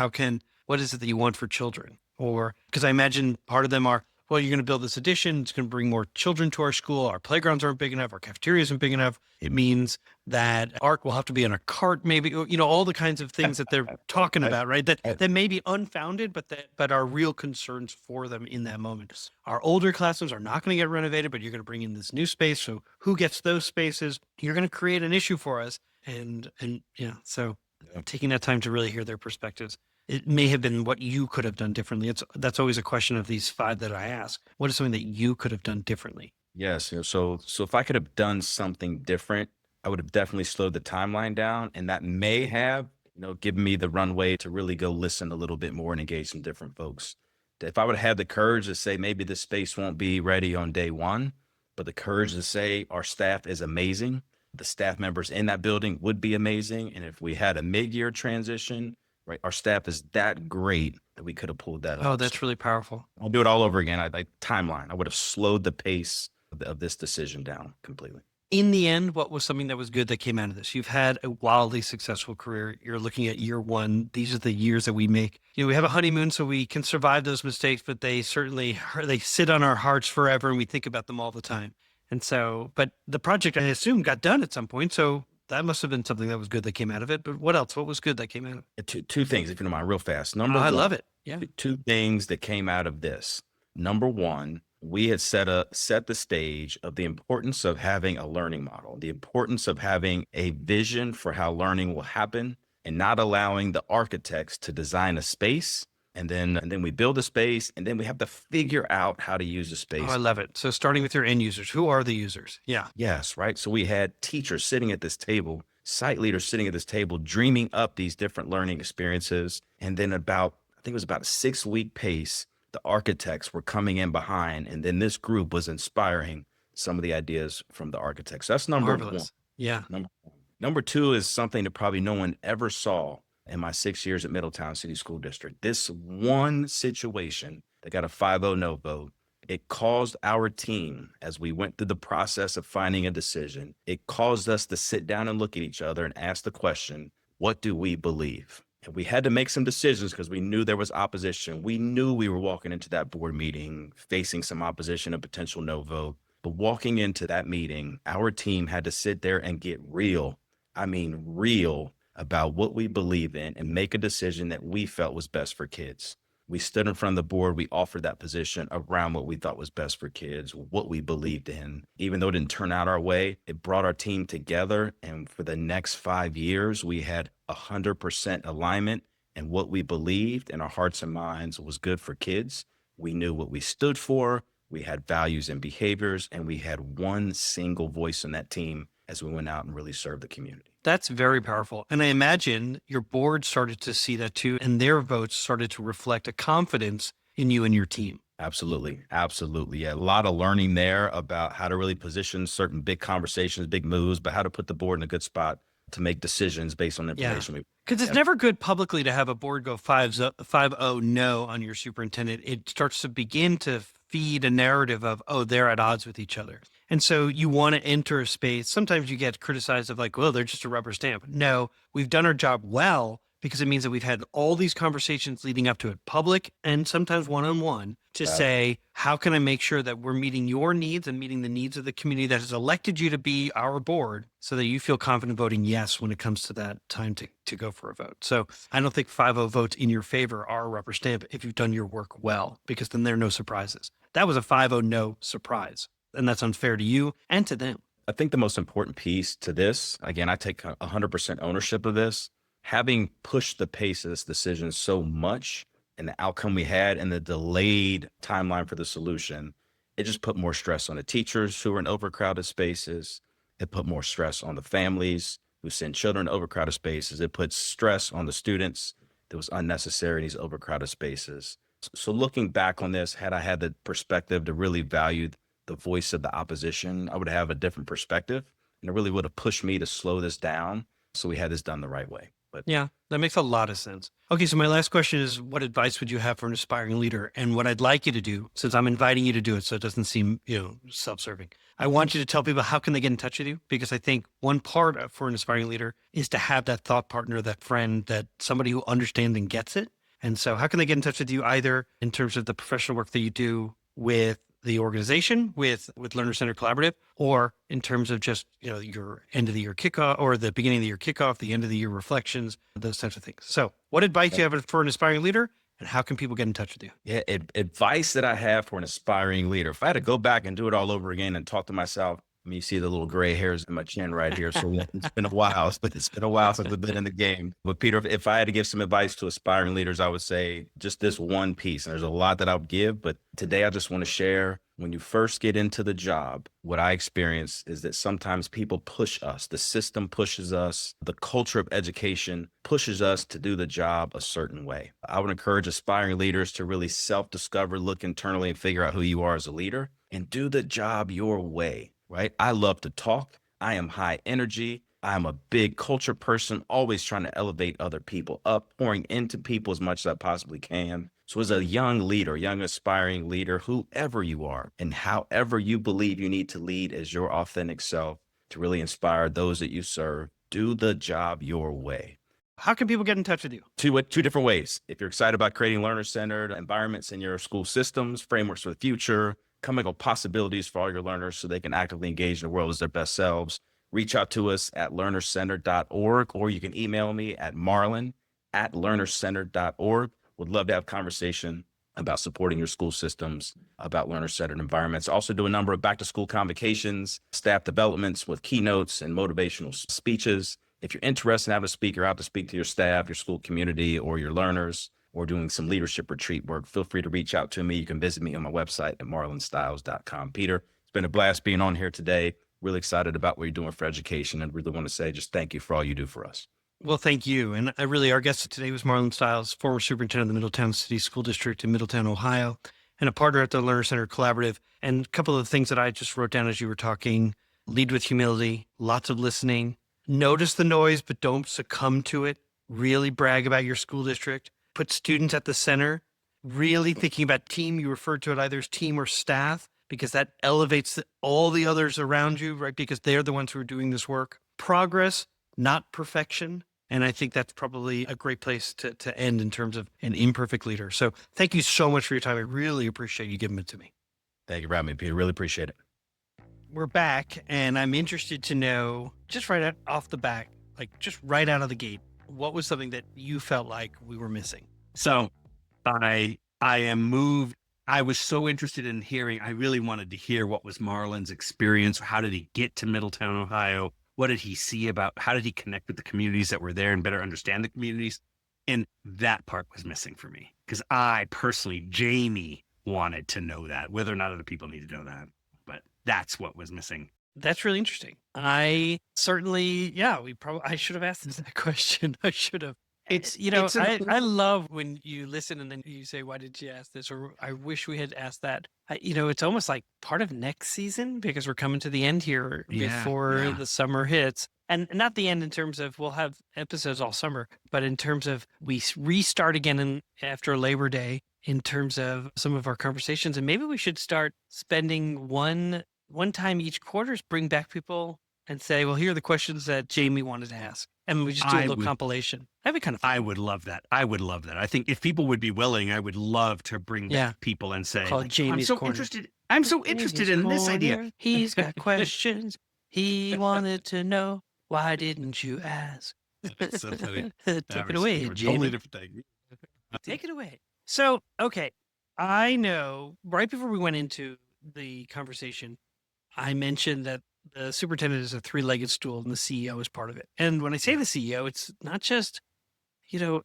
what is it that you want for children? Or, because I imagine part of them are, well, you're going to build this addition. It's going to bring more children to our school. Our playgrounds aren't big enough. Our cafeteria isn't big enough. It means that art will have to be in a cart, maybe, all the kinds of things that they're talking about, right? That may be unfounded, but are real concerns for them in that moment. Our older classrooms are not going to get renovated, but you're going to bring in this new space. So who gets those spaces? You're going to create an issue for us. So taking that time to really hear their perspectives. It may have been what you could have done differently. That's always a question of these 5 that I ask. What is something that you could have done differently? Yes. So if I could have done something different, I would have definitely slowed the timeline down, and that may have, given me the runway to really go listen a little bit more and engage some different folks. If I would have had the courage to say maybe this space won't be ready on day 1, but the courage to say our staff is amazing, the staff members in that building would be amazing, and if we had a mid-year transition, right, our staff is that great that we could have pulled that off. Oh, that's really powerful. I'll do it all over again. Timeline. I would have slowed the pace of this decision down completely. In the end, what was something that was good that came out of this? You've had a wildly successful career. You're looking at year one. These are the years that we make. We have a honeymoon, so we can survive those mistakes, but they certainly they sit on our hearts forever, and we think about them all the time. And so, but the project, I assume, got done at some point. So that must have been something that was good that came out of it. But what else? What was good that came out of it? Two things, if you don't mind, real fast. Oh, Number I one, love it. Yeah. two things that came out of this. Number one, we had set the stage of the importance of having a learning model, the importance of having a vision for how learning will happen, and not allowing the architects to design a space. And then we build a space, and then we have to figure out how to use the Oh, space. I love it. So starting with your end users, who are the users? Yeah. Yes, right. So we had teachers sitting at this table, site leaders sitting at this table, dreaming up these different learning experiences. And then I think it was about a 6-week pace, the architects were coming in behind. And then this group was inspiring some of the ideas from the architects. That's number one. Marvelous. Yeah. Number two is something that probably no one ever saw in my 6 years at Middletown City School District. This one situation that got a 5-0 no vote, it caused our team, as we went through the process of finding a decision, it caused us to sit down and look at each other and ask the question, what do we believe? And we had to make some decisions because we knew there was opposition. We knew we were walking into that board meeting facing some opposition, a potential no vote. But walking into that meeting, our team had to sit there and get real. I mean, real about what we believe in and make a decision that we felt was best for kids. We stood in front of the board. We offered that position around what we thought was best for kids, what we believed in. Even though it didn't turn out our way, it brought our team together. And for the next 5 years, we had 100% alignment. And what we believed in our hearts and minds was good for kids. We knew what we stood for. We had values and behaviors, and we had one single voice in that team as we went out and really served the community. That's very powerful. And I imagine your board started to see that too, and their votes started to reflect a confidence in you and your team. Absolutely. Absolutely. Yeah. A lot of learning there about how to really position certain big conversations, big moves, but how to put the board in a good spot to make decisions based on the information. Because it's never good publicly to have a board go 5-0 no on your superintendent. It starts to begin to feed a narrative of, oh, they're at odds with each other. And so you want to enter a space. Sometimes you get criticized of like, well, they're just a rubber stamp. No, we've done our job well because it means that we've had all these conversations leading up to it, public and sometimes one-on-one, to say, how can I make sure that we're meeting your needs and meeting the needs of the community that has elected you to be our board so that you feel confident voting yes when it comes to that time to go for a vote. So I don't think 5-0 votes in your favor are a rubber stamp if you've done your work well, because then there are no surprises. That was a 5-0 no surprise, and that's unfair to you and to them. I think the most important piece to this, again, I take 100% ownership of this, having pushed the pace of this decision so much and the outcome we had and the delayed timeline for the solution, it just put more stress on the teachers who were in overcrowded spaces. It put more stress on the families who send children to overcrowded spaces. It puts stress on the students that was unnecessary in these overcrowded spaces. So looking back on this, had I had the perspective to really value the voice of the opposition, I would have a different perspective, and it really would have pushed me to slow this down so we had this done the right way. But yeah, that makes a lot of sense. Okay, so my last question is, what advice would you have for an aspiring leader? And what I'd like you to do, since I'm inviting you to do it so it doesn't seem, self-serving, I want you to tell people how can they get in touch with you? Because I think one part for an aspiring leader is to have that thought partner, that friend, that somebody who understands and gets it. And so how can they get in touch with you, either in terms of the professional work that you do with the organization, with Learner Center Collaborative, or in terms of just, your end of the year kickoff or the beginning of the year kickoff, the end of the year reflections, those types of things. So what advice do you have for an aspiring leader, and how can people get in touch with you? Yeah, advice that I have for an aspiring leader. If I had to go back and do it all over again and talk to myself, you see the little gray hairs in my chin right here. So it's been a while, but it's been a while since I've been in the game. But Peter, if I had to give some advice to aspiring leaders, I would say just this one piece. And there's a lot that I would give, but today I just want to share, when you first get into the job, what I experience is that sometimes people push us. The system pushes us. The culture of education pushes us to do the job a certain way. I would encourage aspiring leaders to really self-discover, look internally, and figure out who you are as a leader and do the job your way. Right? I love to talk. I am high energy. I'm a big culture person, always trying to elevate other people up, pouring into people as much as I possibly can. So as a young leader, young aspiring leader, whoever you are and however you believe you need to lead as your authentic self, to really inspire those that you serve. Do the job your way. How can people get in touch with you? Two different ways. If you're excited about creating learner-centered environments in your school systems, frameworks for the future, coming up with possibilities for all your learners so they can actively engage in the world as their best selves, reach out to us at learnercenter.org, or you can email me at marlon@learnercenter.org. Would love to have a conversation about supporting your school systems, about learner-centered environments. Also do a number of back-to-school convocations, staff developments with keynotes and motivational speeches. If you're interested in having a speaker out to speak to your staff, your school community, or your learners, or doing some leadership retreat work, feel free to reach out to me. You can visit me on my website at marlonstyles.com. Peter, it's been a blast being on here today. Really excited about what you're doing for education, and really want to say just thank you for all you do for us. Well, thank you. And our guest today was Marlon Styles, former superintendent of the Middletown City School District in Middletown, Ohio, and a partner at the Learner Center Collaborative. And a couple of the things that I just wrote down as you were talking: lead with humility, lots of listening, notice the noise, but don't succumb to it. Really brag about your school district. Put students at the center. Really thinking about team. You referred to it either as team or staff, because that elevates all the others around you, right? Because they're the ones who are doing this work. Progress, not perfection. And I think that's probably a great place to end in terms of an imperfect leader. So thank you so much for your time. I really appreciate you giving it to me. Thank you for having me, Peter. Really appreciate it. We're back, and I'm interested to know, just right off the bat, like just right out of the gate, what was something that you felt like we were missing? So I am moved. I was so interested in hearing, I really wanted to hear what was Marlon's experience. How did he get to Middletown, Ohio? What did he see about, how did he connect with the communities that were there and better understand the communities? And that part was missing for me, because I personally, Jamie, wanted to know that, whether or not other people need to know that. But that's what was missing. That's really interesting. I certainly, I should have asked that question. I should have. I love when you listen and then you say, why did you ask this? Or I wish we had asked that. It's almost like part of next season, because we're coming to the end here before the summer hits. And not the end in terms of we'll have episodes all summer, but in terms of we restart again after Labor Day, in terms of some of our conversations. And maybe we should start spending one time each quarter, bring back people and say, well, here are the questions that Jamie wanted to ask. And we just do a little compilation. That'd be kind of fun. I would love that. I think if people would be willing, I would love to bring back people and say, Jamie's Corner. I'm so interested in this idea. He's got questions. He wanted to know, why didn't you ask? That's so funny. Take it away, Jamie. Totally different thing. Take it away. So, okay. I know right before we went into the conversation, I mentioned that the superintendent is a three-legged stool and the CEO is part of it. And when I say the CEO, it's not just, the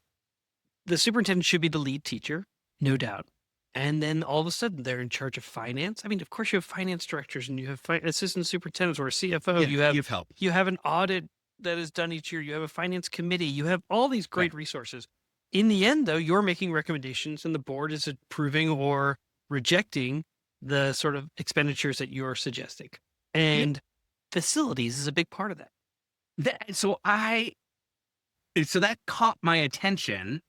superintendent should be the lead teacher, no doubt. And then all of a sudden they're in charge of finance. I mean, of course you have finance directors and you have assistant superintendents or a CFO. Yeah, you have help. You have an audit that is done each year. You have a finance committee. You have all these great resources. In the end, though, you're making recommendations and the board is approving or rejecting the sort of expenditures that you're suggesting. And facilities is a big part of that. So that caught my attention.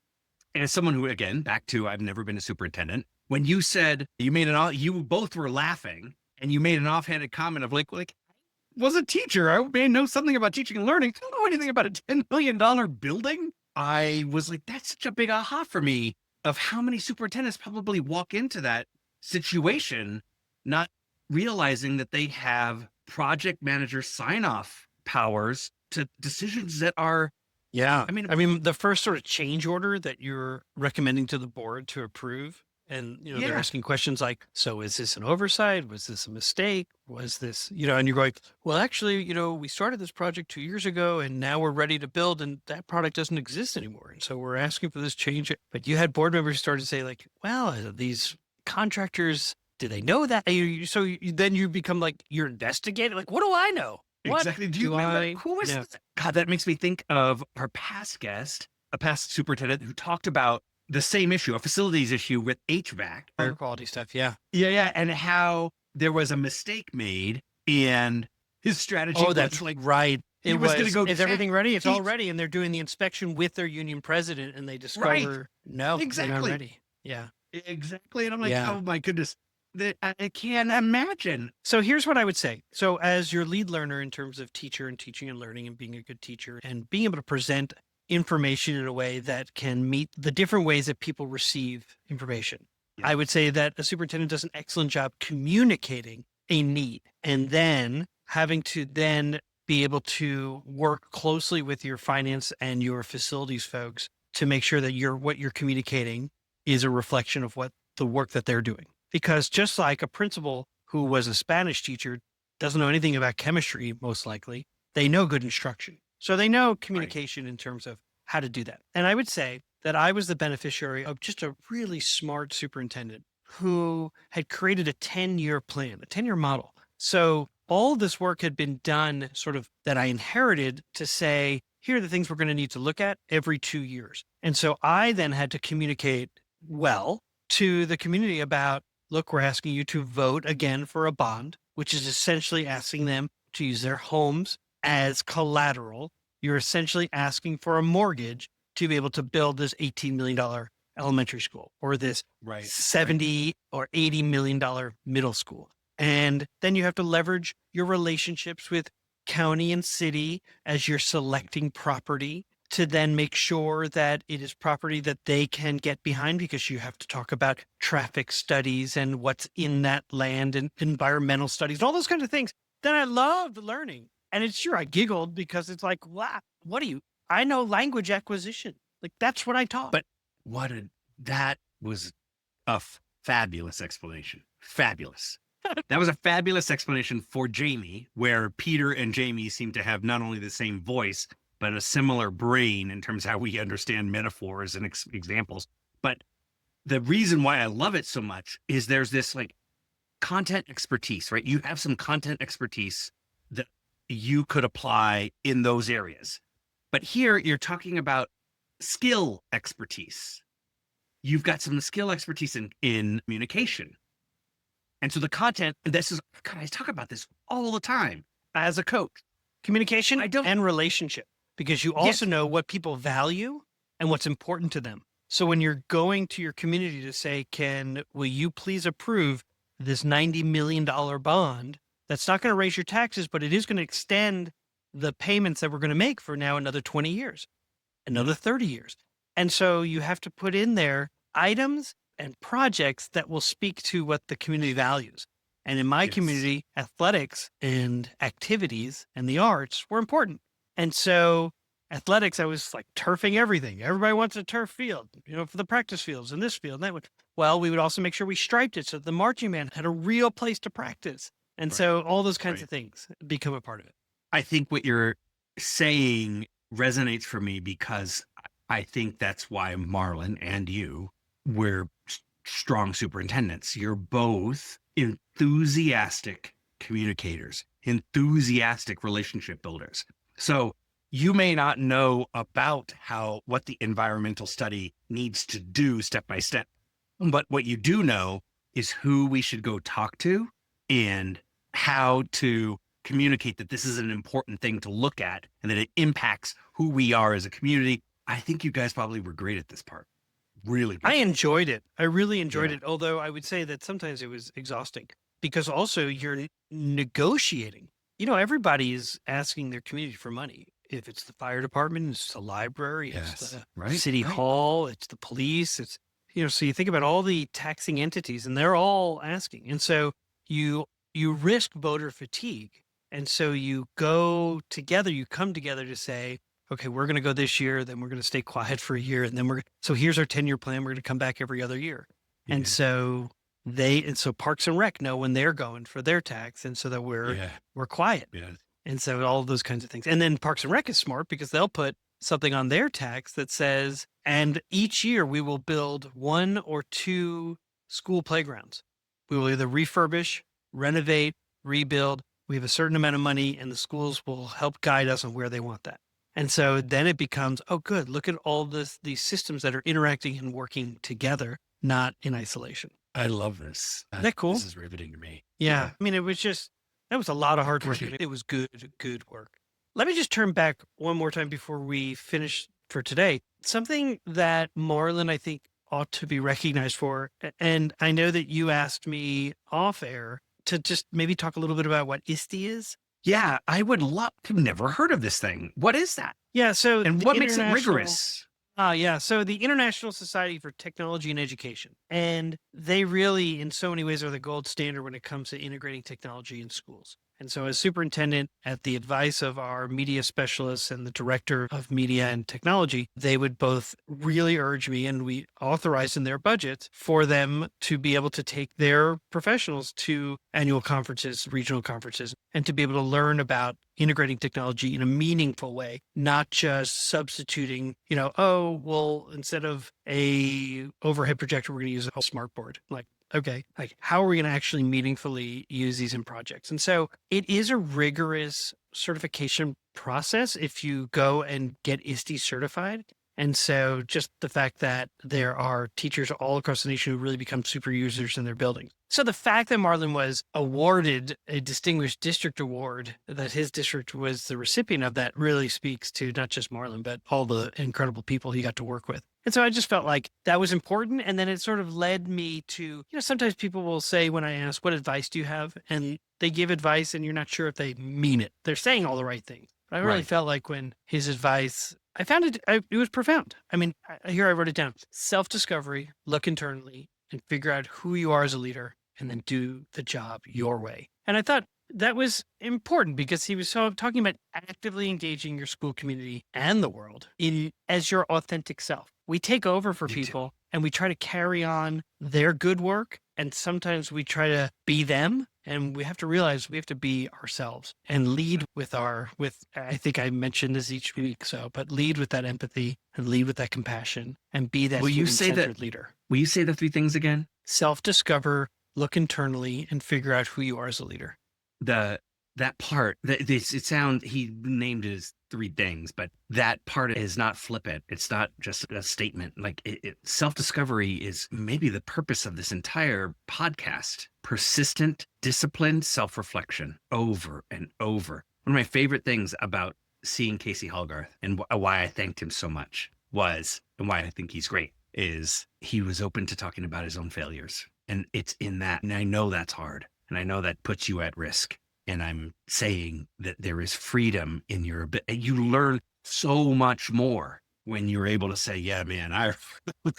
And as someone who, again, back to, I've never been a superintendent. When you said you both were laughing and you made an offhanded comment of like, was a teacher. I may know something about teaching and learning. I don't know anything about a $10 million building. I was like, that's such a big aha for me of how many superintendents probably walk into that situation, not realizing that they have project manager sign-off powers to decisions that are, I mean, the first sort of change order that you're recommending to the board to approve, and they're asking questions like, so is this an oversight? Was this a mistake? Was this, and you're going, well, actually, we started this project 2 years ago and now we're ready to build and that product doesn't exist anymore. And so we're asking for this change. But you had board members start to say like, well, these contractors, do they know that? Then you become like, you're investigating. Like, what do I know? Exactly. Do you remember who was that? God, that makes me think of our past guest, a past superintendent who talked about the same issue, a facilities issue with HVAC. Air quality stuff, yeah. Yeah, and how there was a mistake made and his strategy was that's like, right. It was going to go, is everything ready? It's all Teach. ready. And they're doing the inspection with their union president and they discover, no, they're not ready. Yeah. Exactly. And I'm like, oh my goodness. I can't imagine. So here's what I would say. So as your lead learner in terms of teacher and teaching and learning and being a good teacher and being able to present information in a way that can meet the different ways that people receive information, Yeah. I would say that a superintendent does an excellent job communicating a need and then having to then be able to work closely with your finance and your facilities folks to make sure that what you're communicating is a reflection of what the work that they're doing. Because just like a principal who was a Spanish teacher doesn't know anything about chemistry, most likely, they know good instruction. So they know communication in terms of how to do that. And I would say that I was the beneficiary of just a really smart superintendent who had created a 10-year plan, a 10-year model. So all this work had been done sort of that I inherited to say, here are the things we're going to need to look at every 2 years. And so I then had to communicate well to the community about, look, we're asking you to vote again for a bond, which is essentially asking them to use their homes as collateral. You're essentially asking for a mortgage to be able to build this $18 million elementary school or this $70 or $80 million middle school. And then you have to leverage your relationships with county and city as you're selecting property to then make sure that it is property that they can get behind, because you have to talk about traffic studies and what's in that land and environmental studies, and all those kinds of things. Then I loved learning. And it's sure I giggled because it's like, wow, I know language acquisition. Like that's what I taught. But that was a fabulous explanation. Fabulous. That was a fabulous explanation for Jamie, where Peter and Jamie seem to have not only the same voice, but a similar brain in terms of how we understand metaphors and examples. But the reason why I love it so much is there's this like content expertise, right? You have some content expertise that you could apply in those areas. But here you're talking about skill expertise. You've got some skill expertise in communication. And so the content, I talk about this all the time as a coach, communication and relationship, because you also know what people value and what's important to them. So when you're going to your community to say, will you please approve this $90 million bond? That's not going to raise your taxes, but it is going to extend the payments that we're going to make for now another 20 years, another 30 years. And so you have to put in there items and projects that will speak to what the community values. And in my community, athletics and activities and the arts were important. And so athletics, I was like turfing everything. Everybody wants a turf field, for the practice fields and this field and that one. Well, we would also make sure we striped it so the marching band had a real place to practice. And so all those kinds of things become a part of it. I think what you're saying resonates for me because I think that's why Marlon and you were strong superintendents. You're both enthusiastic communicators, enthusiastic relationship builders. So you may not know about what the environmental study needs to do step by step, but what you do know is who we should go talk to and how to communicate that this is an important thing to look at and that it impacts who we are as a community. I think you guys probably were great at this part. Really. I enjoyed it. I really enjoyed it. Although I would say that sometimes it was exhausting because also you're negotiating. Everybody is asking their community for money. If it's the fire department, it's the library, it's the city hall, it's the police, it's, so you think about all the taxing entities and they're all asking. And so you risk voter fatigue. And so you come together to say, okay, we're going to go this year, then we're going to stay quiet for a year. And then so here's our 10-year plan. We're going to come back every other year. Yeah. And so Parks and Rec know when they're going for their tax. And so that we're quiet. Yeah. And so all of those kinds of things. And then Parks and Rec is smart because they'll put something on their tax that says, and each year we will build 1 or 2 school playgrounds. We will either refurbish, renovate, rebuild. We have a certain amount of money and the schools will help guide us on where they want that. And so then it becomes, oh, good. Look at all these systems that are interacting and working together, not in isolation. I love this. Isn't that cool? This is riveting to me. Yeah. I mean, that was a lot of hard work. It was good work. Let me just turn back one more time before we finish for today. Something that Marlon, I think, ought to be recognized for. And I know that you asked me off air to just maybe talk a little bit about what ISTE is. Yeah, I would love to. Never heard of this thing. What is that? Yeah. So And the what makes it international- rigorous? Yeah. So the International Society for Technology and Education, and they really, in so many ways, are the gold standard when it comes to integrating technology in schools. And so as superintendent, at the advice of our media specialists and the director of media and technology, they would both really urge me, and we authorized in their budget for them to be able to take their professionals to annual conferences, regional conferences, and to be able to learn about integrating technology in a meaningful way, not just substituting, oh, well, instead of a overhead projector, we're going to use a smartboard. Like, okay, like how are we going to actually meaningfully use these in projects? And so it is a rigorous certification process if you go and get ISTE certified. And so just the fact that there are teachers all across the nation who really become super users in their buildings. So the fact that Marlon was awarded a distinguished district award, that his district was the recipient of, that really speaks to not just Marlon, but all the incredible people he got to work with. And so I just felt like that was important. And then it sort of led me to, sometimes people will say when I ask, what advice do you have? And they give advice and you're not sure if they mean it. They're saying all the right things. But I really felt like when his advice, I found it was profound. I mean, here I wrote it down: self-discovery, look internally, and figure out who you are as a leader, and then do the job your way. And I thought that was important because he was talking about actively engaging your school community and the world as your authentic self. We take over for people and we try to carry on their good work. And sometimes we try to be them, and we have to realize we have to be ourselves and lead I think I mention this each week, but lead with that empathy and lead with that compassion and be that human-centered leader. Will you say the three things again? Self-discover, look internally, and figure out who you are as a leader. That part, he named it as three things, but that part is not flippant. It's not just a statement. Like self-discovery is maybe the purpose of this entire podcast. Persistent, disciplined self-reflection over and over. One of my favorite things about seeing Casey Hallgarth and why I thanked him so much and why I think he's great, is he was open to talking about his own failures. And it's in that. And I know that's hard. And I know that puts you at risk. And I'm saying that there is freedom in your ability. You learn so much more when you're able to say, yeah, man, I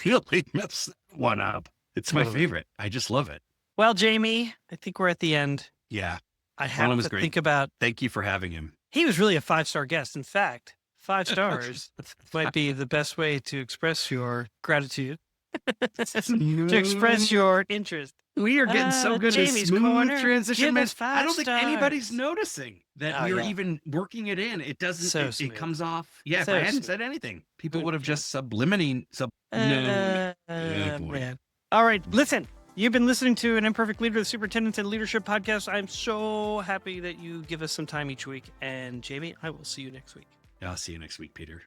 really messed that one up. It's my favorite. I just love it. Well, Jamie, I think we're at the end. Yeah. I have to think about. Thank you for having him. He was really a 5-star guest. In fact, 5 stars might be the best way to express your gratitude, to express your interest. We are getting so good at Jamie's smooth Corner, transition. give us 5 I don't think stars. anybody's noticing that we're yeah. even working it in. It doesn't. So it smooth. comes off. Yeah, So if I hadn't smooth. said anything, people Good. would have just subliminating. No. Oh, boy. Man. All right, listen. You've been listening to An Imperfect Leader, the Superintendents and Leadership Podcast. I'm so happy that you give us some time each week. And Jamie, I will see you next week. I'll see you next week, Peter.